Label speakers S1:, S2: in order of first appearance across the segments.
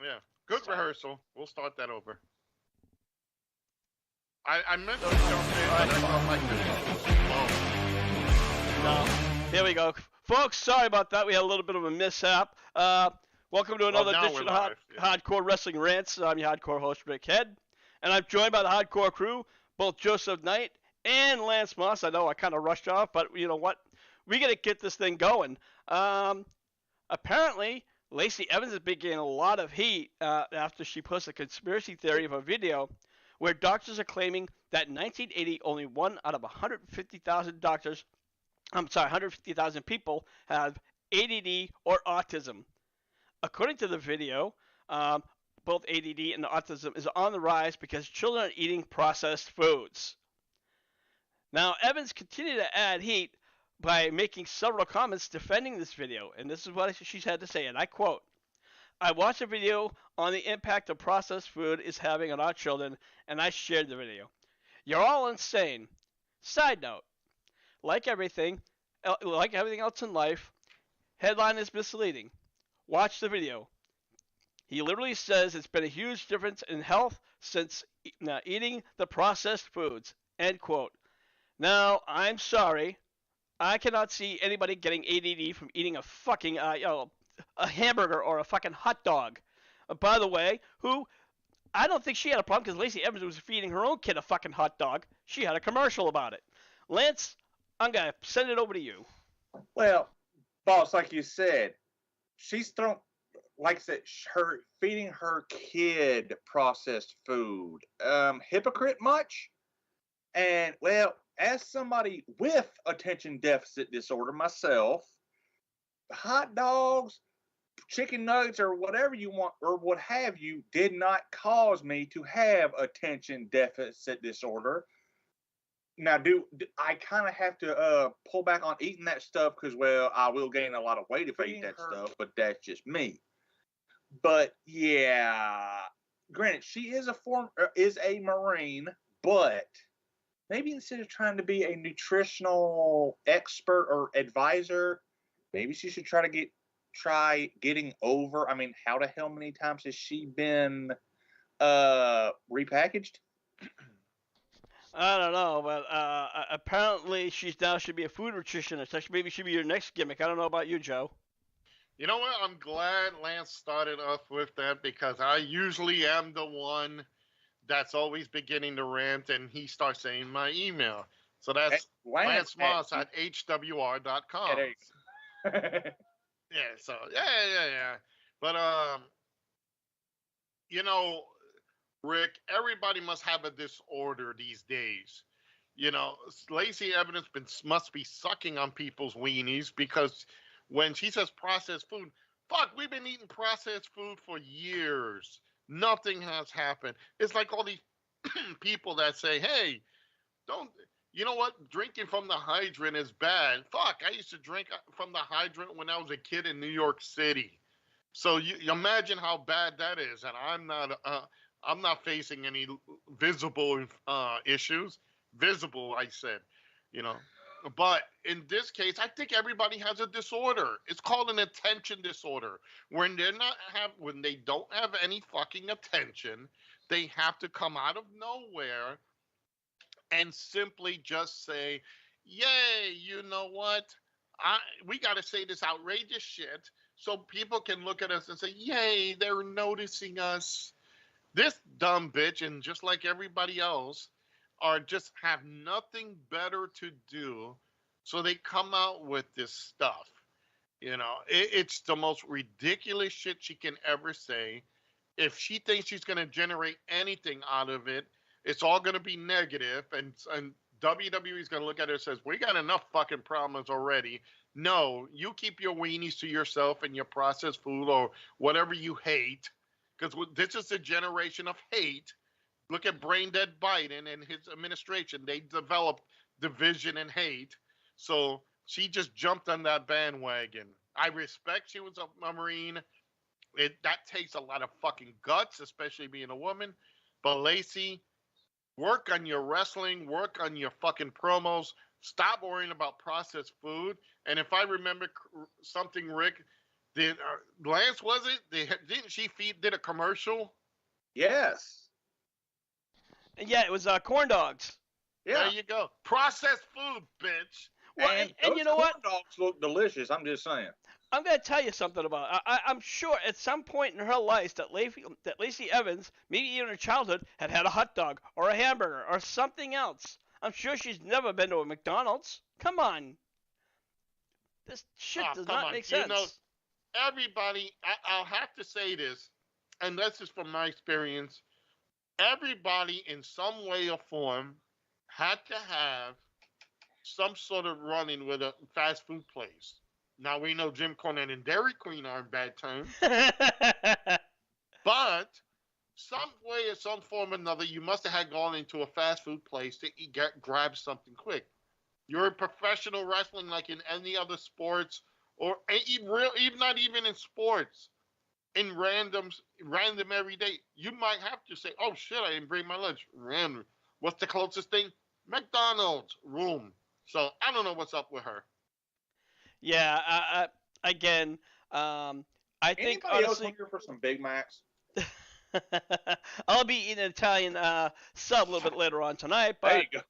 S1: Yeah. Good rehearsal. We'll start that over. I meant to
S2: So,
S1: jump in,
S2: all
S1: but
S2: right.
S1: I felt like this was
S2: No. Here we go. Folks, sorry about that. We had a little bit of a mishap. Welcome to
S1: Well,
S2: another
S1: now we're
S2: edition of
S1: live. Yeah.
S2: Hardcore Wrestling Rants. I'm your hardcore host, Rick Head. And I'm joined by the hardcore crew, both Joseph Knight and Lance Moss. I know I kind of rushed off, but you know what? We got to get this thing going. Apparently, Lacey Evans has been getting a lot of heat after she posted a conspiracy theory of a video where doctors are claiming that in 1980, only one out of 150,000 doctors 150,000 people have ADD or autism. According to the video, both ADD and autism is on the rise because children are eating processed foods. Now, Evans continued to add heat by making several comments defending this video, and this is what she's had to say, and I quote, I watched a video on the impact of processed food is having on our children, and I shared the video. You're all insane. Side note, like everything, else in life, headline is misleading. Watch the video. He literally says it's been a huge difference in health since eating the processed foods. End quote. Now, I'm sorry. I cannot see anybody getting ADD from eating a fucking, a hamburger or a fucking hot dog. By the way, I don't think she had a problem because Lacey Evans was feeding her own kid a fucking hot dog. She had a commercial about it. Lance, I'm going to send it over to you.
S3: Well, boss, like you said, she's thrown, like I said, her feeding her kid processed food. Hypocrite much? And well, as somebody with attention deficit disorder myself, hot dogs, chicken nuggets, or whatever you want, or what have you, did not cause me to have attention deficit disorder. Now, do I kind of have to pull back on eating that stuff because, well, I will gain a lot of weight if I eat that stuff, but that's just me. But yeah, granted, she is a Marine, but maybe instead of trying to be a nutritional expert or advisor, maybe she should try getting over. I mean, how the hell many times has she been repackaged?
S2: I don't know, but apparently she now should be a food nutritionist. Maybe she should be your next gimmick. I don't know about you, Joe.
S1: You know what? I'm glad Lance started off with that because I usually am the one that's always beginning to rant, and he starts saying my email. So that's Lance Moss at hwr.com. Yeah, so yeah. But you know, Rick, everybody must have a disorder these days. You know, Lacey Evans must be sucking on people's weenies because when she says processed food, fuck, we've been eating processed food for years. Nothing has happened. It's like all these people that say, hey, don't, you know what? Drinking from the hydrant is bad. Fuck, I used to drink from the hydrant when I was a kid in New York City. So you imagine how bad that is. And I'm not facing any visible issues. Visible, I said, you know. But in this case, I think everybody has a disorder. It's called an attention disorder. When they don't have any fucking attention, they have to come out of nowhere and simply just say, "Yay, you know what? We got to say this outrageous shit so people can look at us and say, "Yay, they're noticing us." This dumb bitch, and just like everybody else, are just have nothing better to do, so they come out with this stuff. You know, it's the most ridiculous shit she can ever say. If she thinks she's going to generate anything out of it, it's all going to be negative, and WWE is going to look at it and says, we got enough fucking problems already. No, you keep your weenies to yourself and your processed food or whatever you hate, because this is a generation of hate. Look at Brain Dead Biden and his administration. They developed division and hate. So she just jumped on that bandwagon. I respect she was a Marine. That takes a lot of fucking guts, especially being a woman. But Lacey, work on your wrestling, work on your fucking promos. Stop worrying about processed food. And if I remember something, Rick, Did Lance, was it? Didn't she did a commercial?
S3: Yes.
S2: Yeah, it was corn dogs.
S1: There
S3: Yeah.
S1: you go. Processed food, bitch.
S2: Well,
S3: And
S2: and
S3: those
S2: you know
S3: corn
S2: what?
S3: dogs look delicious. I'm just saying.
S2: I'm going to tell you something about it. I'm sure at some point in her life that Lacey Evans, maybe even in her childhood, had a hot dog or a hamburger or something else. I'm sure she's never been to a McDonald's. Come on. This shit
S1: Oh,
S2: does
S1: come
S2: not
S1: on.
S2: make
S1: You know,
S2: sense.
S1: everybody, I'll have to say this, and this is from my experience. Everybody, in some way or form, had to have some sort of run-in with a fast food place. Now we know Jim Cornette and Dairy Queen are in bad terms, but some way or some form or another, you must have had gone into a fast food place to grab something quick. You're in professional wrestling, like in any other sports, or even not even in sports. In random every day, you might have to say, "Oh shit, I didn't bring my lunch." Random. What's the closest thing? McDonald's room. So I don't know what's up with her.
S2: Yeah, again, I think
S3: Anybody else
S2: honestly,
S3: hungry for some Big Macs?
S2: I'll be eating an Italian sub a little bit later on tonight,
S3: There
S2: but
S3: you go.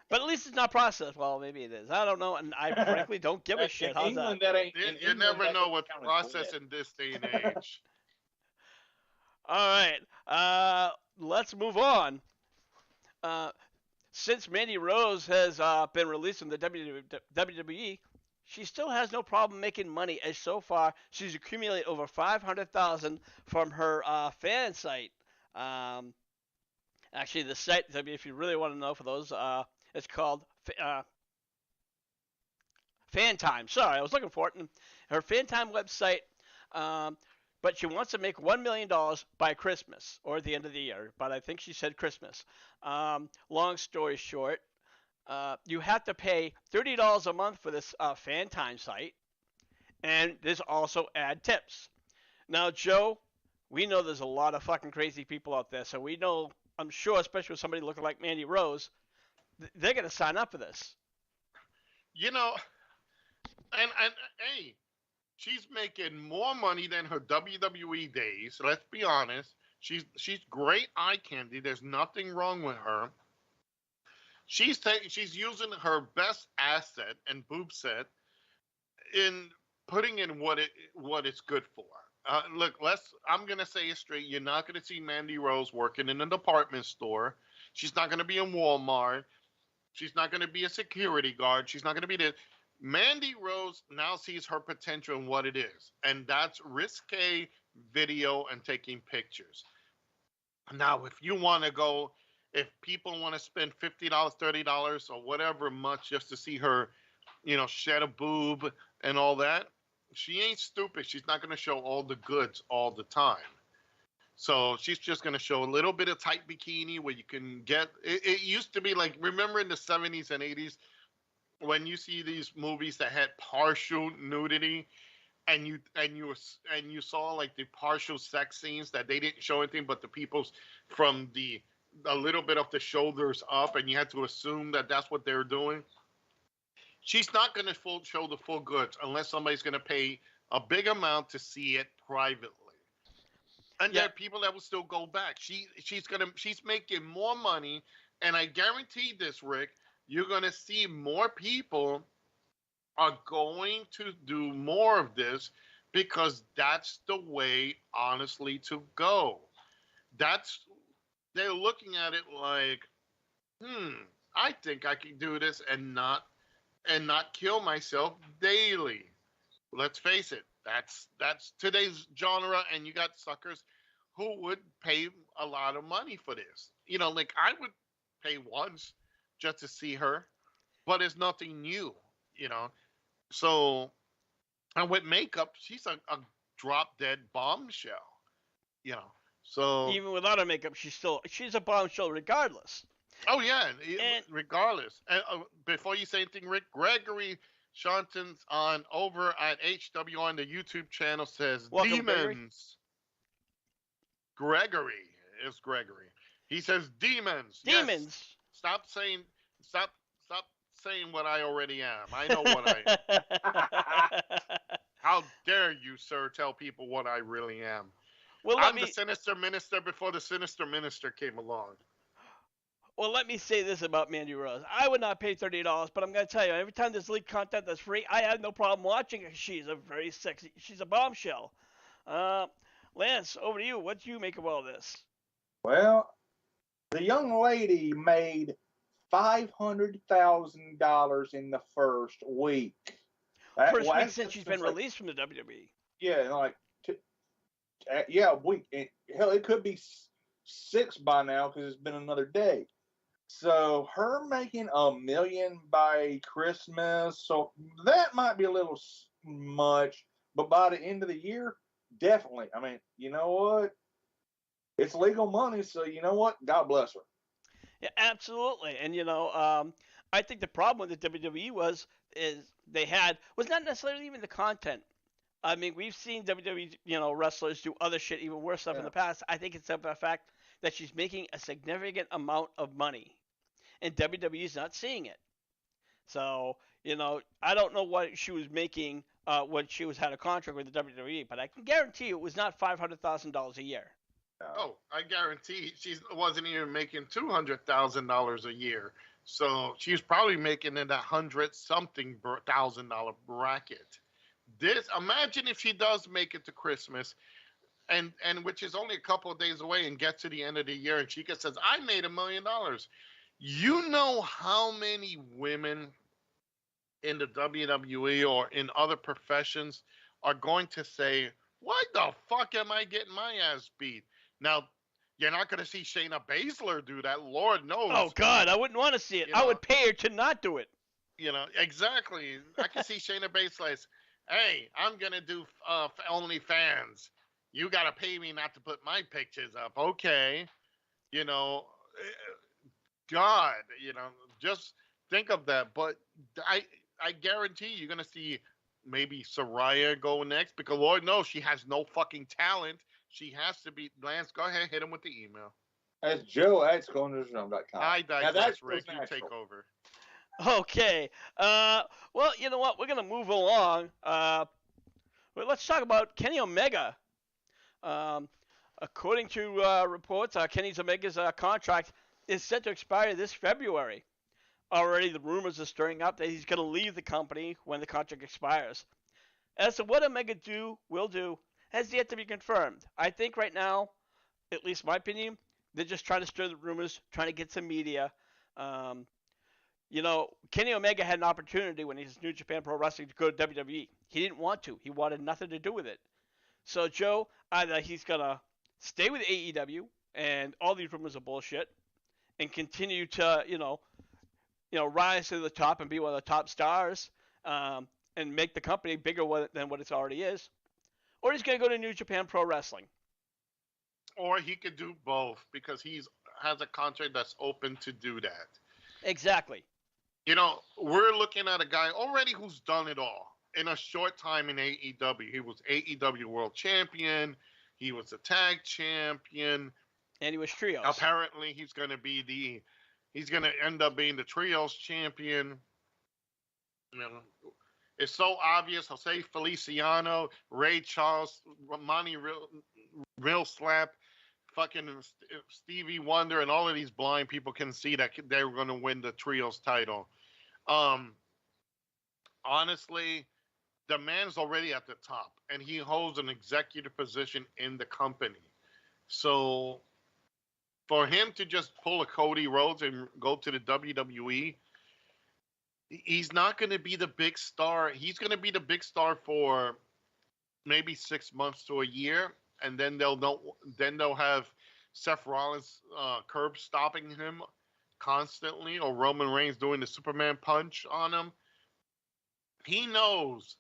S2: but at least it's not processed. Well, maybe it is. I don't know, and I frankly don't give a shit.
S3: In
S2: How's
S3: England,
S2: that?
S3: that ain't.
S1: You,
S3: In
S1: you
S3: England,
S1: never
S3: that
S1: know
S3: doesn't
S1: what's
S3: count as
S1: processed
S3: bread.
S1: in this day and age.
S2: All right, let's move on. Uh, since Mandy Rose has been released from the WWE, she still has no problem making money. As so far, she's accumulated over 500,000 from her fan site. Um, Actually, the site, I mean, if you really want to know, for those, it's called Fan Time. Sorry, I was looking for it. And her Fan Time website, um, but she wants to make $1 million by Christmas or the end of the year. But I think she said Christmas. Long story short, you have to pay $30 a month for this Fan Time site, and there's also ad tips. Now, Joe, we know there's a lot of fucking crazy people out there, so we know, I'm sure, especially with somebody looking like Mandy Rose, they're gonna sign up for this.
S1: You know, and hey, she's making more money than her WWE days. Let's be honest. She's great eye candy. There's nothing wrong with her. She's using her best asset and boob set in putting in what it's good for. Look, I'm gonna say it straight. You're not gonna see Mandy Rose working in a department store. She's not gonna be in Walmart. She's not gonna be a security guard. She's not gonna be this. Mandy Rose now sees her potential in what it is, and that's risque video and taking pictures. Now, if you want to go, if people want to spend $50, $30, or whatever much just to see her, shed a boob and all that, she ain't stupid. She's not going to show all the goods all the time. So she's just going to show a little bit of tight bikini where you can get. It used to be like, remember in the 70s and 80s when you see these movies that had partial nudity, and you saw like the partial sex scenes that they didn't show anything but the people's from the a little bit of the shoulders up, and you had to assume that that's what they were doing. She's not going to show the full goods unless somebody's going to pay a big amount to see it privately. And there are people that will still go back. She's making more money, and I guarantee this, Rick, you're going to see more people are going to do more of this because that's the way, honestly, to go. They're looking at it like, I think I can do this and not kill myself daily. Let's face it, that's today's genre, and you got suckers who would pay a lot of money for this. Like I would pay once just to see her, but it's nothing new, you know. So, and with makeup, she's a drop dead bombshell, you know. So
S2: Even without her makeup, she's a bombshell regardless.
S1: oh yeah,
S2: And
S1: regardless. And before you say anything, Rick, Gregory Shanton's on over at HW on the YouTube channel says
S2: welcome,
S1: demons. Gregory is Gregory. He says demons.
S2: Demons.
S1: Yes. Stop saying what I already am. I know what I am. How dare you, sir, tell people what I really am?
S2: Well,
S1: I'm the sinister minister before the sinister minister came along.
S2: let me say this about Mandy Rose. I would not pay $30, but I'm going to tell you, every time there's leaked content that's free, I have no problem watching it. She's a very sexy, she's a bombshell. Lance, over to you. What do you make of all this?
S3: Well, the young lady made $500,000 in the first week.
S2: First week since she's been released from the WWE.
S3: Yeah, like, a week. Hell, it could be 6 by now because it's been another day. So her making $1 million by Christmas, so that might be a little much, but by the end of the year, definitely. I mean, you know what? It's legal money, so you know what? God bless her.
S2: Yeah, absolutely. And I think the problem with the WWE was not necessarily even the content. I mean, we've seen WWE, wrestlers do other shit, even worse stuff in the past. I think it's the fact that she's making a significant amount of money, and WWE's not seeing it. So, I don't know what she was making when she had a contract with the WWE, but I can guarantee it was not $500,000 a year.
S1: Oh, I guarantee she wasn't even making $200,000 a year. So she's probably making in that $100,000 bracket. Imagine if she does make it to Christmas, and which is only a couple of days away, and gets to the end of the year, and she says, "I made $1 million." You know how many women in the WWE or in other professions are going to say, "Why the fuck am I getting my ass beat?" Now, you're not going to see Shayna Baszler do that. Lord knows.
S2: Oh, God, I wouldn't want to see it. I would pay her to not do it.
S1: Exactly. I can see Shayna Baszler. Hey, I'm going to do OnlyFans. You got to pay me not to put my pictures up. Okay. God, just think of that. But I guarantee you're going to see maybe Saraya go next, because Lord knows she has no fucking talent. She has to be. Lance, go ahead, hit him with the email.
S3: That's Joe@scornthersdome.com.
S1: I digress, Rick. You take over.
S2: Okay. Well, you know what? We're going to move along. Well, let's talk about Kenny Omega. According to reports, Kenny Omega's contract is set to expire this February. Already the rumors are stirring up that he's going to leave the company when the contract expires. As to what Omega will do, has yet to be confirmed. I think right now, at least my opinion, they're just trying to stir the rumors, trying to get some media. Kenny Omega had an opportunity when he was New Japan Pro Wrestling to go to WWE. He didn't want to. He wanted nothing to do with it. So, Joe, either he's going to stay with AEW, and all these rumors are bullshit, and continue to, rise to the top and be one of the top stars, and make the company bigger than what it already is, or he's going to go to New Japan Pro Wrestling.
S1: Or he could do both, because he has a contract that's open to do that.
S2: Exactly.
S1: We're looking at a guy already who's done it all in a short time in AEW. He was AEW World Champion. He was a tag champion.
S2: And he was trios.
S1: Apparently, he's going to end up being the trios champion. It's so obvious. Jose Feliciano, Ray Charles, Monty Real Slap, fucking Stevie Wonder, and all of these blind people can see that they were going to win the trios title. Honestly, the man's already at the top, and he holds an executive position in the company. So for him to just pull a Cody Rhodes and go to the WWE, he's not going to be the big star. He's going to be the big star for maybe 6 months to a year, and then they'll have Seth Rollins curb stopping him constantly, or Roman Reigns doing the Superman punch on him. He knows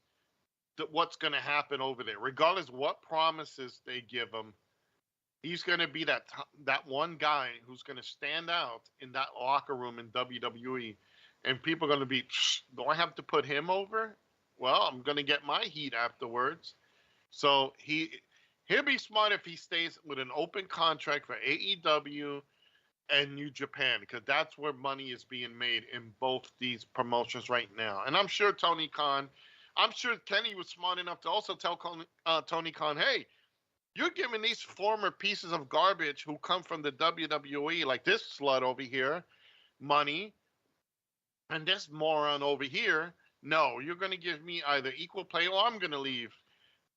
S1: what's going to happen over there, regardless what promises they give him. He's going to be that one guy who's going to stand out in that locker room in WWE, and people are going to be, do I have to put him over? Well, I'm going to get my heat afterwards. So he'll be smart if he stays with an open contract for AEW and New Japan, because that's where money is being made in both these promotions right now. And I'm sure Tony Khan, I'm sure Kenny was smart enough to also tell Tony Khan, hey, you're giving these former pieces of garbage who come from the WWE, like this slut over here, money, and this moron over here. No, you're going to give me either equal pay or I'm going to leave.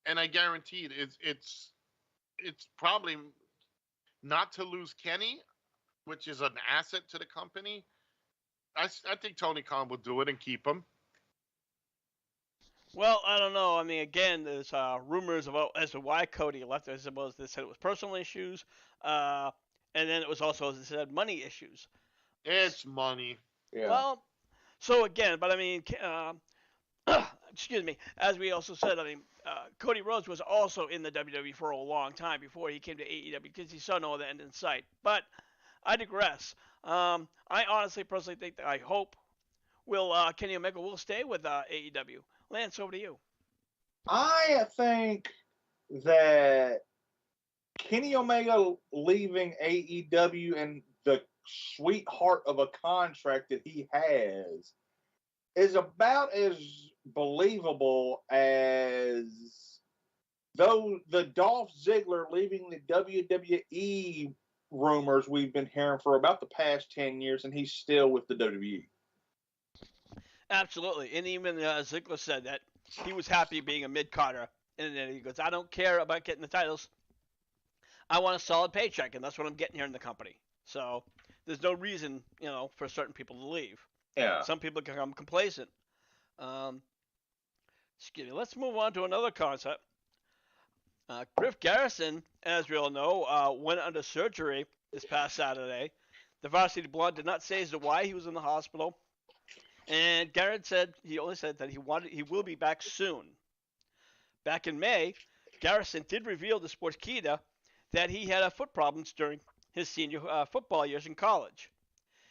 S1: And I guarantee it's probably not to lose Kenny, which is an asset to the company. I think Tony Khan will do it and keep him.
S2: Well, I don't know. I mean, again, there's rumors about as to why Cody left. I suppose they said it was personal issues, and then it was also, as they said, money issues.
S1: It's money.
S3: Yeah.
S2: Well, so again, but I mean, excuse me. As we also said, I mean, Cody Rhodes was also in the WWE for a long time before he came to AEW because he saw no other end in sight. But I digress. I honestly, personally think that I hope Kenny Omega will stay with AEW. Lance, over to you.
S3: I think that Kenny Omega leaving AEW and the sweetheart of a contract that he has is about as believable as though the Dolph Ziggler leaving the WWE rumors we've been hearing for about the past 10 years, and he's still with the WWE.
S2: Absolutely. And even Ziggler said that he was happy being a mid-carder. And then he goes, I don't care about getting the titles. I want a solid paycheck, and that's what I'm getting here in the company. So there's no reason, for certain people to leave.
S3: Yeah.
S2: Some people become complacent. Excuse me. Let's move on to another concept. Griff Garrison, as we all know, went under surgery this past Saturday. The Varsity Blonde did not say as to why he was in the hospital. And Garrett said he only said that he will be back soon. Back in May, Garrison did reveal to Sportskeeda that he had foot problems during his senior football years in college.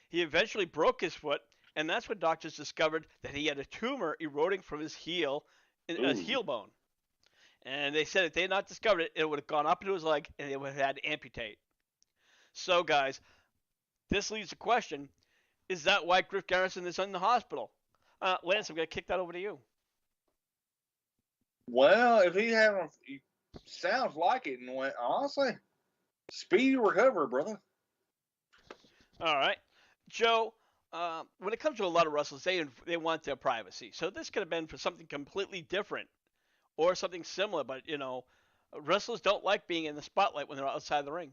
S2: He eventually broke his foot, and that's when doctors discovered that he had a tumor eroding from his heel, his heel bone. And they said if they had not discovered it, it would have gone up into his leg, and they would have had to amputate. So, guys, this leaves the question. Is that why Griff Garrison is in the hospital? Lance, I'm going to kick that over to you.
S3: Well, if he sounds like it, and honestly, speedy recovery, brother.
S2: All right. Joe, when it comes to a lot of wrestlers, they want their privacy. So this could have been for something completely different or something similar, but, wrestlers don't like being in the spotlight when they're outside the ring.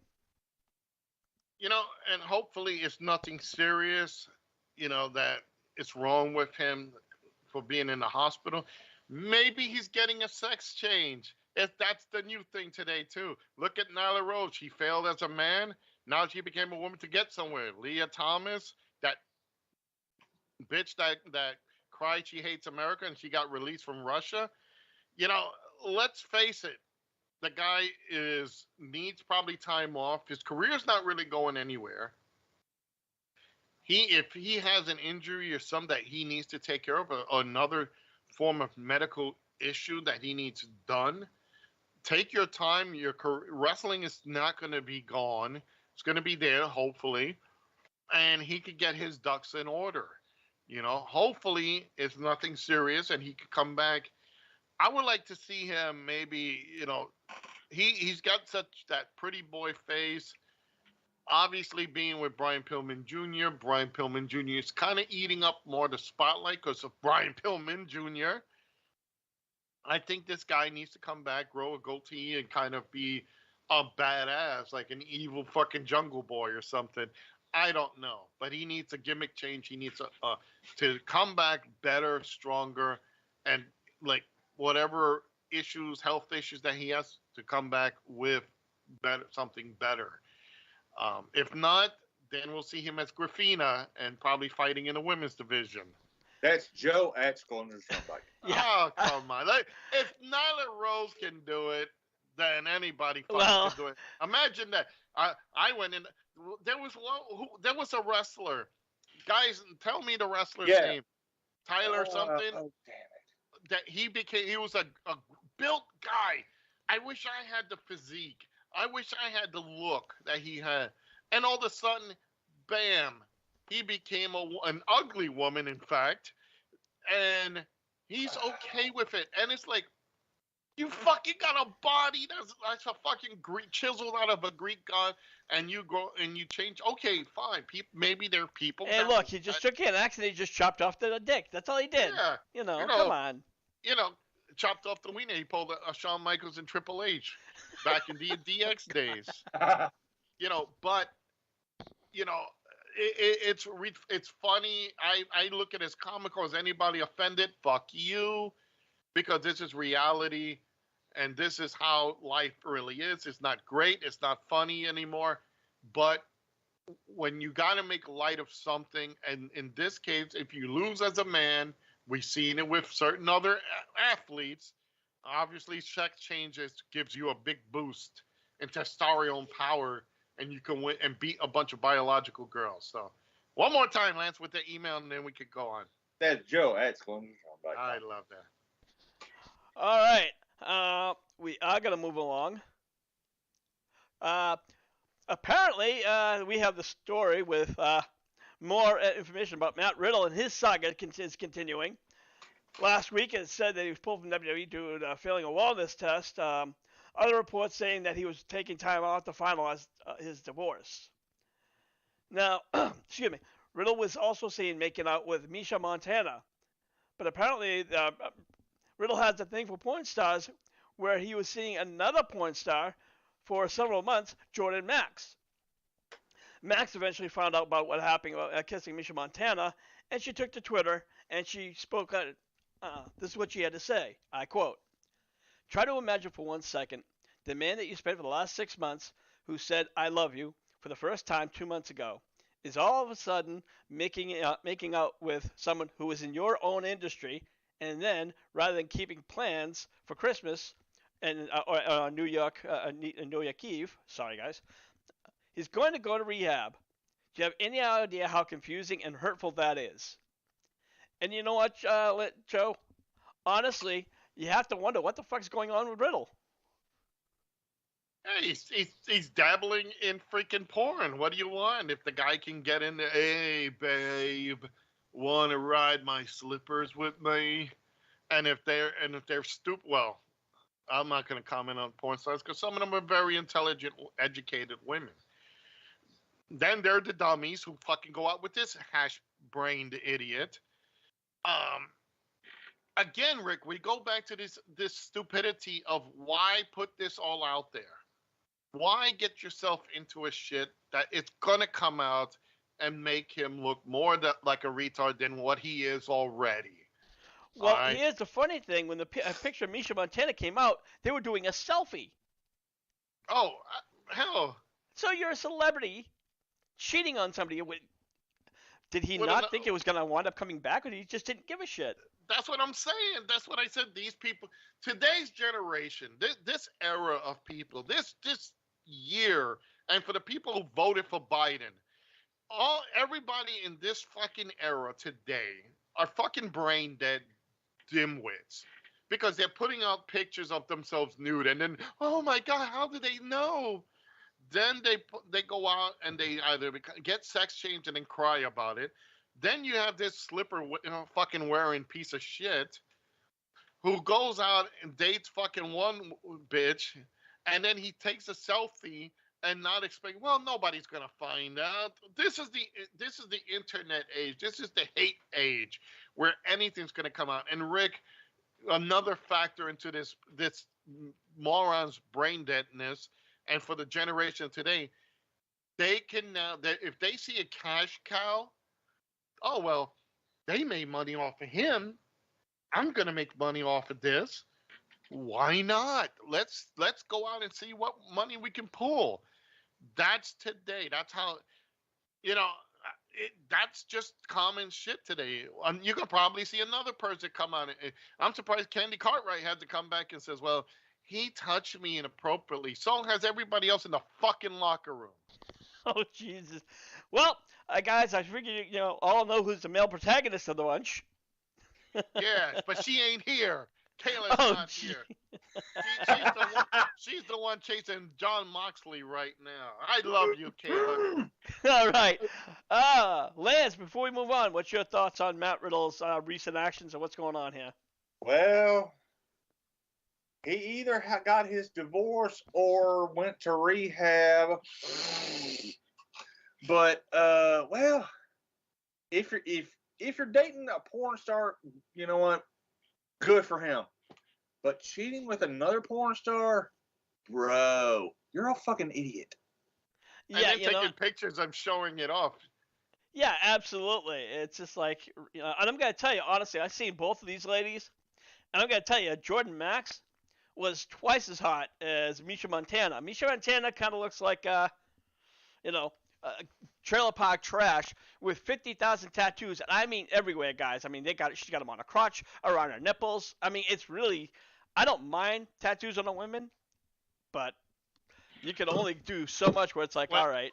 S1: And hopefully it's nothing serious, that it's wrong with him for being in the hospital. Maybe he's getting a sex change. That's the new thing today, too. Look at Nyla Rose. She failed as a man. Now she became a woman to get somewhere. Leah Thomas, that bitch that cried she hates America and she got released from Russia. Let's face it. The guy needs probably time off. His career's not really going anywhere. If he has an injury or something that he needs to take care of, or another form of medical issue that he needs done, take your time. Your wrestling is not going to be gone. It's going to be there, hopefully, and he could get his ducks in order. Hopefully it's nothing serious and he could come back. I would like to see him maybe, he's got such that pretty boy face. Obviously, being with Brian Pillman Jr., Brian Pillman Jr. is kind of eating up more the spotlight because of Brian Pillman Jr. I think this guy needs to come back, grow a goatee, and kind of be a badass, like an evil fucking Jungle Boy or something. I don't know, but he needs a gimmick change. He needs to come back better, stronger, and like whatever health issues that he has, to come back with something better. If not, then we'll see him as Griffina and probably fighting in the women's division.
S3: That's Joe Axel or somebody.
S2: Yeah.
S1: Oh, come on. If Nyla Rose can do it, then anybody can do it. Imagine that. I went in. There was a wrestler. Guys, tell me the wrestler's name. Tyler something.
S3: Oh, damn it.
S1: That he was a built guy. I wish I had the physique. I wish I had the look that he had. And all of a sudden, bam, he became an ugly woman, in fact. And He's okay with it, and it's like, you fucking got a body that's a fucking Greek chiseled out of a Greek god, and you go and you change. Okay, fine. Maybe there are people
S2: Hey,
S1: that,
S2: look, he just took an axe and he just chopped off the dick. That's all he did.
S1: yeah,
S2: You know,
S1: you
S2: come
S1: know,
S2: on.
S1: you know, chopped off the wiener. He pulled a Shawn Michaels and Triple H back in the DX days. But you know, it's funny. I look at it as comical. Is anybody offended? Fuck you, because this is reality, and this is how life really is. It's not great. It's not funny anymore. But when you got to make light of something, and in this case, if you lose as a man, we've seen it with certain other athletes. Obviously, sex changes gives you a big boost in testosterone power, and you can win and beat a bunch of biological girls. So, one more time, Lance, with the email, and then we could go on.
S3: That's Joe.
S1: I love that.
S2: All right. We are going to move along. Apparently, we have the story with more information about Matt Riddle and his saga is continuing. Last week, it said that he was pulled from WWE due to failing a wellness test. Other reports saying that he was taking time off to finalize his divorce. Now, excuse me, Riddle was also seen making out with Misha Montana. But apparently, Riddle has a thing for porn stars where he was seeing another porn star for several months, Jordan Max. Max eventually found out about what happened about kissing Misha Montana, and she took to Twitter and she spoke on it. This is what she had to say. I quote, "Try to imagine for 1 second the man that you spent for the last 6 months who said, 'I love you,' for the first time 2 months ago, is all of a sudden making out with someone who is in your own industry, and then, rather than keeping plans for Christmas and New Year's Eve, sorry guys, he's going to go to rehab. Do you have any idea how confusing and hurtful that is?" And you know what, Joe? Honestly, you have to wonder what the fuck's going on with Riddle.
S1: Hey, he's dabbling in freaking porn. What do you want? If the guy can get in there, hey babe, want to ride my slippers with me? And if they're stupid, well, I'm not going to comment on porn stars because some of them are very intelligent, educated women. Then there are the dummies who fucking go out with this hash-brained idiot. Again, Rick, we go back to this stupidity of why put this all out there? Why get yourself into a shit that it's gonna come out and make him look more like a retard than what he is already?
S2: Well, here's the funny thing: when the picture of Misha Montana came out, they were doing a selfie.
S1: Oh, hell!
S2: So you're a celebrity cheating on somebody. Did he not think it was gonna wind up coming back, or he just didn't give a shit?
S1: That's what I'm saying. That's what I said. These people, today's generation, this era of people, this year, and for the people who voted for Biden, everybody in this fucking era today are fucking brain dead dimwits because they're putting out pictures of themselves nude, and then, oh my god, how do they know? Then they go out and they either get sex changed and then cry about it. Then you have this slipper, fucking wearing piece of shit who goes out and dates fucking one bitch, and then he takes a selfie and not expect. Well, nobody's gonna find out. This is the internet age. This is the hate age where anything's gonna come out. And Rick, another factor into this moron's brain deadness, and for the generation today, they can now if they see a cash cow. Oh, well, they made money off of him. I'm going to make money off of this. Why not? Let's go out and see what money we can pull. That's today. That's how, that's just common shit today. You could probably see another person come out. I'm surprised Candy Cartwright had to come back and says, well, he touched me inappropriately. So has everybody else in the fucking locker room.
S2: Oh, Jesus. Well, guys, I figure all know who's the male protagonist of the bunch.
S1: Yes, but she ain't here. Kayla's not here. She's the one chasing John Moxley right now. I love you, Kayla.
S2: All right. Lance, before we move on, what's your thoughts on Matt Riddle's recent actions and what's going on here?
S3: Well, he either got his divorce or went to rehab. But well, if you're dating a porn star, you know what? Good for him. But cheating with another porn star, bro, you're a fucking idiot.
S1: And
S2: Yeah,
S1: then taking pictures of showing it off.
S2: Yeah, absolutely. It's just like, and I'm gonna tell you honestly, I've seen both of these ladies, and I'm gonna tell you, Jordan Max was twice as hot as Misha Montana. Misha Montana kind of looks like, you know, trailer park trash with 50,000 tattoos, and I mean everywhere, guys. I mean, she's got them on her crotch, around her nipples. I mean, it's really, I don't mind tattoos on a woman, but you can only do so much where it's like, all right.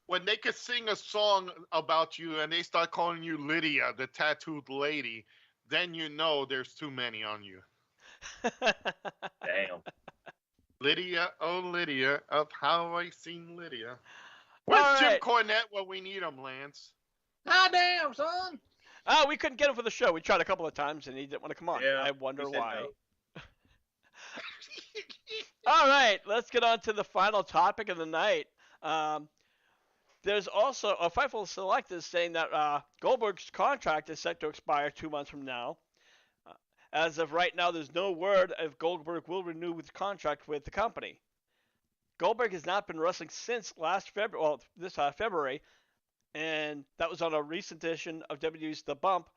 S1: When they could sing a song about you and they start calling you Lydia, the tattooed lady, then you know there's too many on you.
S3: Damn.
S1: Lydia, oh Lydia, of how I seen Lydia. Where's Jim Cornette when we need him, Lance?
S3: Ah, damn, son.
S2: We couldn't get him for the show. We tried a couple of times and he didn't want to come on.
S3: Yeah,
S2: I wonder why.
S3: No.
S2: All right, let's get on to the final topic of the night. There's also a Fightful Select is saying that Goldberg's contract is set to expire 2 months from now. As of right now, there's no word if Goldberg will renew his contract with the company. Goldberg has not been wrestling since this February, and that was on a recent edition of WWE's The Bump,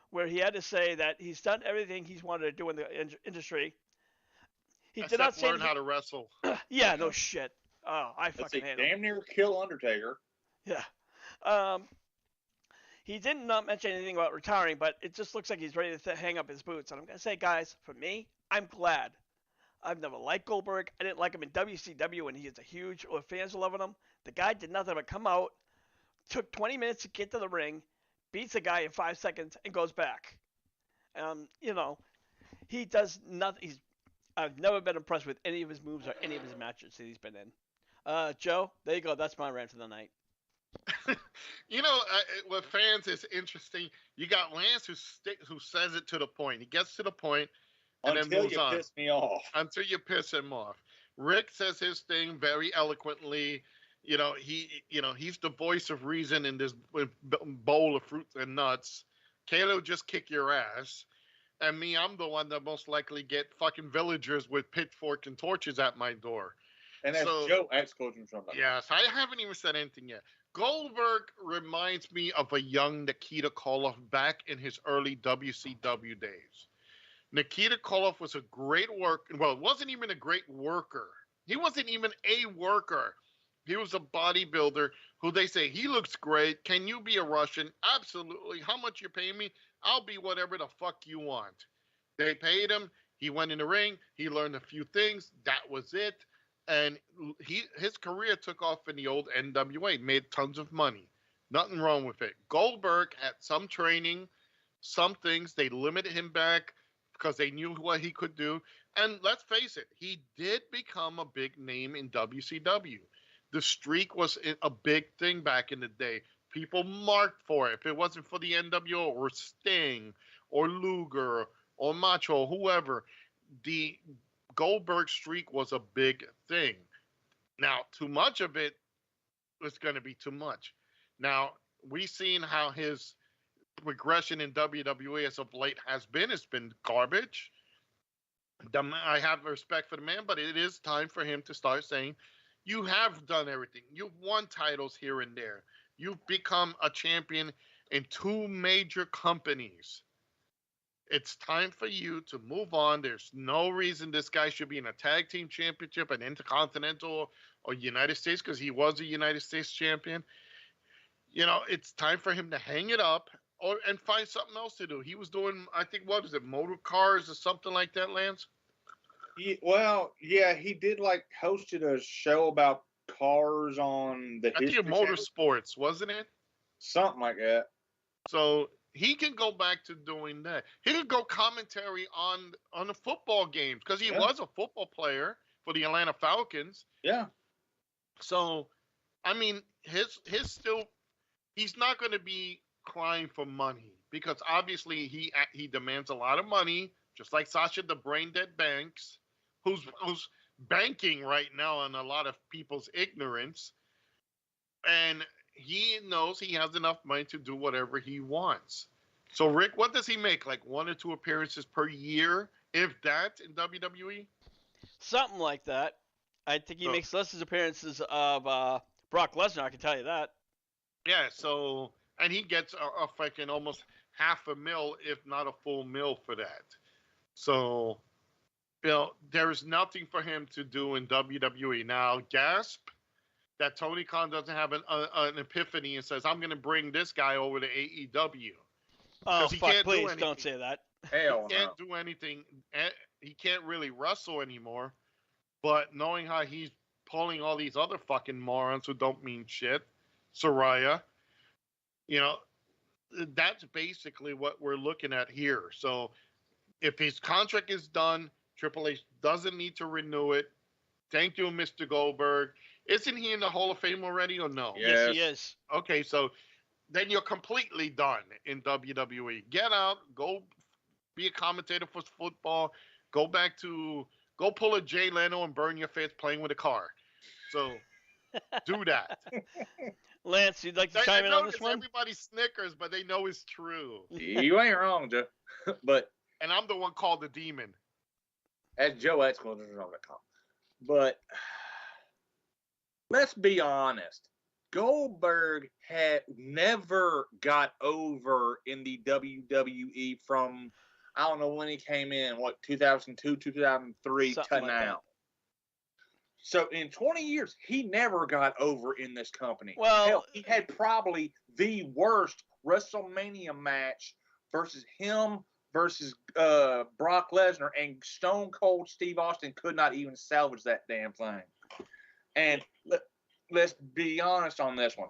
S2: where he had to say that he's done everything he's wanted to do in the industry. He did not
S1: learn how to wrestle.
S2: Yeah, no shit. Oh, I fucking hate him.
S3: Damn near kill Undertaker.
S2: Yeah. He did not mention anything about retiring, but it just looks like he's ready to hang up his boots. And I'm going to say, guys, for me, I'm glad. I've never liked Goldberg. I didn't like him in WCW when he was a huge, or fans were loving him. The guy did nothing but come out, took 20 minutes to get to the ring, beats a guy in 5 seconds, and goes back. He does nothing. I've never been impressed with any of his moves or any of his matches that he's been in. Joe, there you go. That's my rant for the night.
S1: With fans, it's interesting. You got Lance who says it to the point. He gets to the point and then moves on. Until you
S3: piss me off.
S1: Until you piss him off. Rick says his thing very eloquently. He's the voice of reason in this bowl of fruits and nuts. Kayla will just kick your ass. And me, I'm the one that most likely get fucking villagers with pitchforks and torches at my door.
S3: And that's Joe exclamation from that.
S1: Yes, I haven't even said anything yet. Goldberg reminds me of a young Nikita Koloff back in his early WCW days. Nikita Koloff was a great worker. Well, wasn't even a great worker. He wasn't even a worker. He was a bodybuilder who they say, he looks great. Can you be a Russian? Absolutely. How much you pay me? I'll be whatever the fuck you want. They paid him. He went in the ring. He learned a few things. That was it. And his career took off in the old NWA, made tons of money. Nothing wrong with it. Goldberg had some training, some things. They limited him back because they knew what he could do. And let's face it, he did become a big name in WCW. The streak was a big thing back in the day. People marked for it. If it wasn't for the NWO or Sting or Luger or Macho, whoever, the Goldberg streak was a big thing. Now, too much of it is going to be too much. Now, we've seen how his progression in WWE as of late has been. It's been garbage. I have respect for the man, but it is time for him to start saying, you have done everything. You've won titles here and there. You've become a champion in 2 major companies. It's time for you to move on. There's no reason this guy should be in a tag team championship, an intercontinental or United States, because he was a United States champion. It's time for him to hang it up and find something else to do. He was doing, I think, what is it, motor cars or something like that, Lance?
S3: He did hosted a show about cars on the
S1: I think motorsports, wasn't it?
S3: Something like that.
S1: So he can go back to doing that. He could go commentary on the football games because he was a football player for the Atlanta Falcons.
S3: Yeah.
S1: So, I mean, he's not going to be crying for money because obviously he demands a lot of money, just like Sasha the Brain Dead Banks, who's banking right now on a lot of people's ignorance, and he knows he has enough money to do whatever he wants. So, Rick, what does he make? Like 1 or 2 appearances per year, if that, in WWE?
S2: Something like that. I think he
S1: So,
S2: makes less appearances of Brock Lesnar. I can tell you that.
S1: yeah, so, and he gets a fucking almost half a mil, if not a full mil for that. So, there's nothing for him to do in WWE. Now, gasp that Tony Khan doesn't have an epiphany and says, I'm going to bring this guy over to AEW.
S2: Oh,
S1: He
S2: fuck,
S1: can't do
S2: please
S1: anything.
S2: don't say that.
S3: Hell
S1: He can't do anything. He can't really wrestle anymore. But knowing how he's pulling all these other fucking morons who don't mean shit, Soraya, that's basically what we're looking at here. So if his contract is done, Triple H doesn't need to renew it. Thank you, Mr. Goldberg. Isn't he in the Hall of Fame already or no?
S2: Yes, he is.
S1: Okay, so then you're completely done in WWE. Get out, go be a commentator for football, go pull a Jay Leno and burn your face playing with a car. So do that.
S2: Lance, you'd like to chime in on this one?
S1: Everybody snickers, but they know it's true.
S3: You ain't wrong, Joe.
S1: And I'm the one called the demon.
S3: As Joe at school.com. But let's be honest. Goldberg had never got over in the WWE from, I don't know when he came in, 2002, 2003
S2: Something
S3: to
S2: like
S3: now.
S2: that.
S3: So in 20 years, he never got over in this company.
S2: Well,
S3: hell, he had probably the worst WrestleMania match versus Brock Lesnar, and Stone Cold Steve Austin could not even salvage that damn thing. And let's be honest on this one.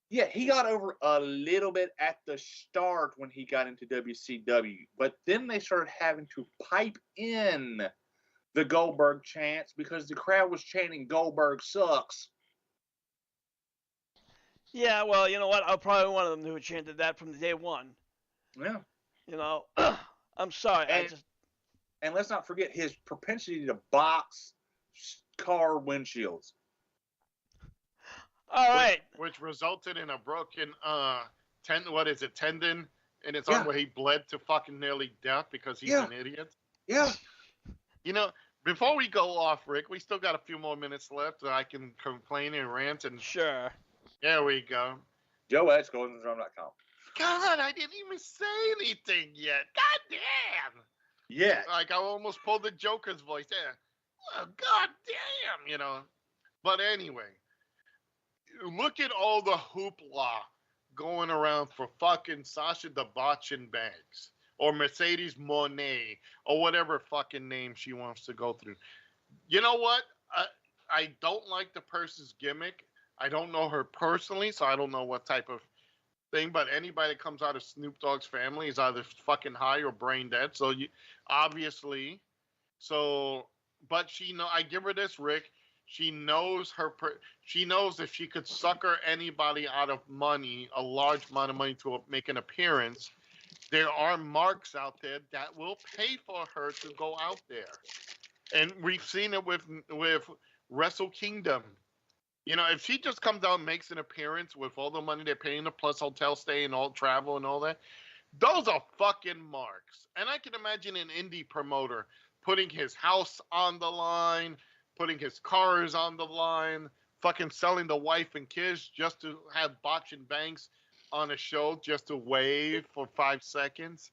S3: Yeah, he got over a little bit at the start when he got into WCW, but then they started having to pipe in the Goldberg chants because the crowd was chanting Goldberg sucks.
S2: Yeah, well, you know what? I'm probably one of them who chanted that from day one.
S3: Yeah.
S2: I'm sorry.
S3: And let's not forget his propensity to box car windshields.
S2: All right.
S1: Which resulted in a broken tendon in his arm where he bled to fucking nearly death because he's an idiot.
S3: Yeah.
S1: Before we go off, Rick, we still got a few more minutes left so I can complain and rant and
S2: sure.
S1: There we go.
S3: Joe at GoldenDrum.com.
S1: God, I didn't even say anything yet. God damn.
S3: Yeah.
S1: Like I almost pulled the Joker's voice there. Oh, God damn, But anyway, look at all the hoopla going around for fucking Sasha the Botchin Banks or Mercedes Moné or whatever fucking name she wants to go through. You know what? I don't like the person's gimmick. I don't know her personally, so I don't know what type of thing, but anybody that comes out of Snoop Dogg's family is either fucking high or brain dead. So obviously, but I give her this, Rick. She knows she knows if she could sucker anybody out of money, a large amount of money to make an appearance, there are marks out there that will pay for her to go out there. And we've seen it with Wrestle Kingdom. If she just comes out and makes an appearance with all the money they're paying her, plus hotel stay and all travel and all that, those are fucking marks. And I can imagine an indie promoter putting his house on the line, putting his cars on the line, fucking selling the wife and kids just to have Botchin Banks on a show just to wave for 5 seconds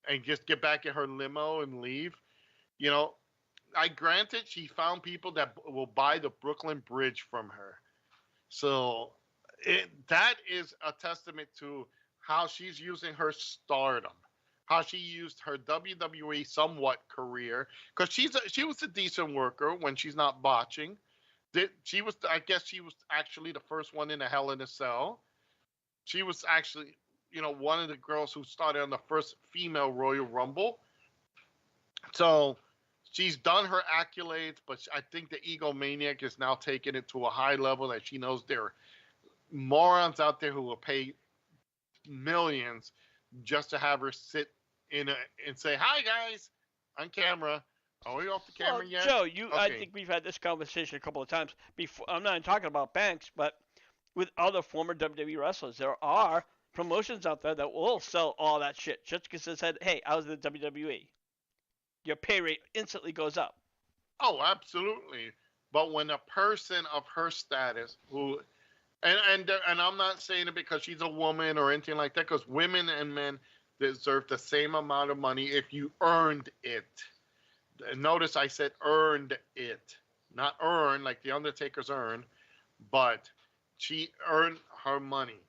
S1: and just get back in her limo and leave. I granted she found people that will buy the Brooklyn Bridge from her. So that is a testament to how she's using her stardom, how she used her WWE somewhat career, because she was a decent worker when she's not botching. I guess she was actually the first one in a Hell in a Cell. She was actually, one of the girls who started on the first female Royal Rumble. So she's done her accolades, but I think the egomaniac is now taking it to a high level that she knows there are morons out there who will pay millions just to have her sit and say, "Hi guys, on camera. Are we off the
S2: Well,
S1: camera yet?
S2: Joe, I
S1: Okay.
S2: think we've had this conversation a couple of times before. I'm not talking about Banks, but with other former WWE wrestlers, there are promotions out there that will sell all that shit just because it said, "Hey, I was in the WWE." Your pay rate instantly goes up.
S1: Oh, absolutely. But when a person of her status, who, and I'm not saying it because she's a woman or anything like that, because women and men deserve the same amount of money if you earned it. Notice I said earned it, not earn like the Undertaker's earned, but she earned her money.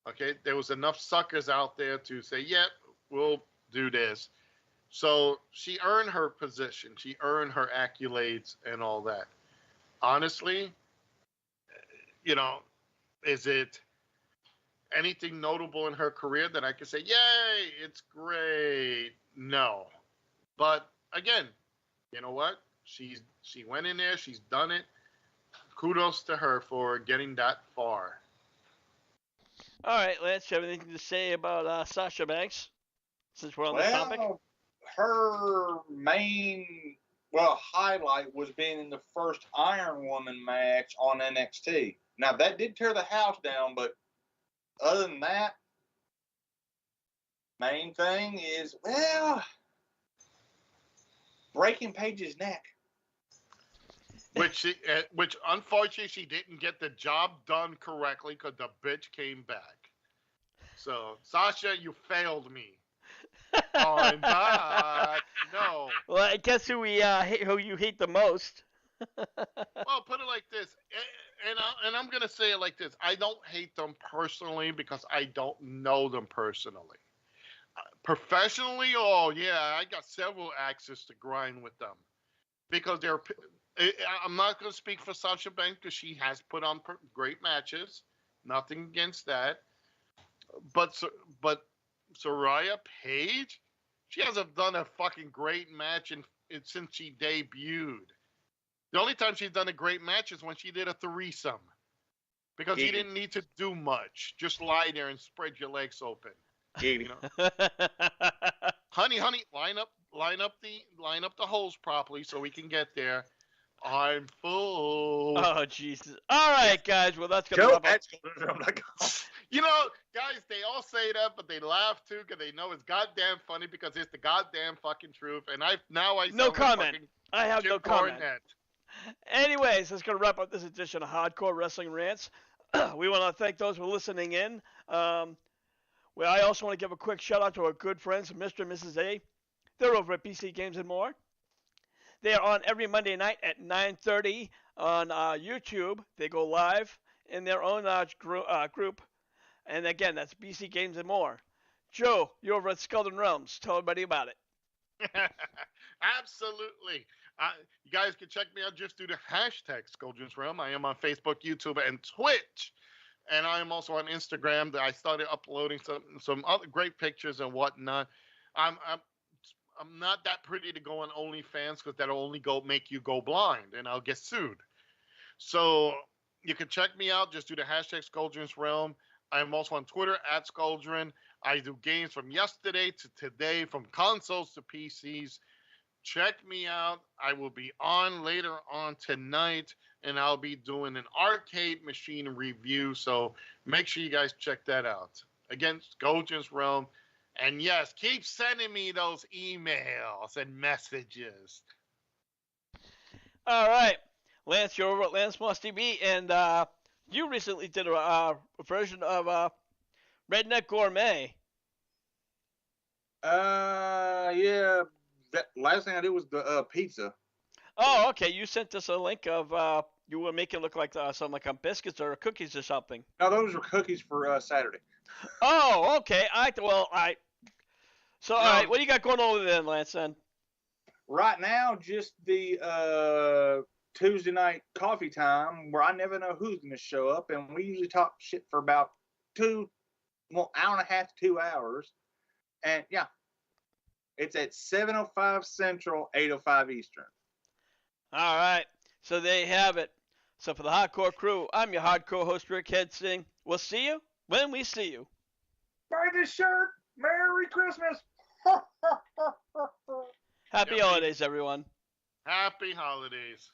S1: Okay, there was enough suckers out there to say, "Yep, we'll do this." So she earned her position. She earned her accolades and all that. Honestly, you know, is it anything notable in her career that I could say, "Yay, it's great"? No. But again, you know what? She went in there. She's done it. Kudos to her for getting that far.
S2: All right, Lance, you have anything to say about Sasha Banks? Since we're on this topic.
S3: Her main highlight was being in the first Iron Woman match on NXT. Now that did tear the house down, but other than that, main thing is breaking Paige's neck.
S1: Which unfortunately she didn't get the job done correctly because the bitch came back. So Sasha, you failed me. On that, no.
S2: Well, I guess who you hate the most.
S1: Well, put it like this, and I'm gonna say it like this: I don't hate them personally because I don't know them personally. Professionally, oh yeah, I got several axes to grind with them because they're. I'm not gonna speak for Sasha Banks because she has put on great matches. Nothing against that, but Soraya Page, she hasn't done a fucking great match since she debuted. The only time she's done a great match is when she did a threesome. Because you didn't need to do much. Just lie there and spread your legs open. You know? honey, line up the holes properly so we can get there. I'm full.
S2: Oh Jesus! All right, guys. Well, that's gonna wrap up.
S1: You know, guys, they all say that, but they laugh too because they know it's goddamn funny because it's the goddamn fucking truth. And I
S2: no comment. I have no comment.
S1: Cornette.
S2: Anyways, that's gonna wrap up this edition of Hardcore Wrestling Rants. We want to thank those for listening in. Well, I also want to give a quick shout out to our good friends, Mr. and Mrs. A. They're over at BC Games and More. They are on every Monday night at 9:30 on YouTube. They go live in their own group. And again, that's BC Games and More. Joe, you're over at Skull and Realms. Tell everybody about it.
S1: Absolutely. You guys can check me out just through the hashtag Scoldrins Realm. I am on Facebook, YouTube, and Twitch. And I am also on Instagram. That I started uploading some other great pictures and whatnot. I'm not that pretty to go on OnlyFans because that'll only make you go blind, and I'll get sued. So you can check me out. Just do the hashtag Scoldrins Realm. I'm also on Twitter at Scoldrin. I do games from yesterday to today, from consoles to PCs. Check me out. I will be on later on tonight, and I'll be doing an arcade machine review. So make sure you guys check that out. Again, Scoldrins Realm. And yes, keep sending me those emails and messages.
S2: All right. Lance, you're over at Lance Moss TV, and you recently did a version of Redneck Gourmet.
S3: Yeah. That last thing I did was the pizza.
S2: Oh, okay. You sent us a link of you were making it look like something like biscuits or cookies or something.
S3: No, those were cookies for Saturday.
S2: Oh, okay. So, all right, what do you got going on over there, Lance, then?
S3: Right now, just the Tuesday night coffee time where I never know who's going to show up, and we usually talk shit for about hour and a half to 2 hours. And, yeah, it's at 7:05 Central, 8:05 Eastern.
S2: All right, so there you have it. So for the Hardcore Crew, I'm your hardcore host, Rick Hedsing. We'll see you when we see you.
S3: Buy this shirt. Merry Christmas.
S2: Happy
S1: Yep.
S2: holidays, everyone.
S1: Happy holidays.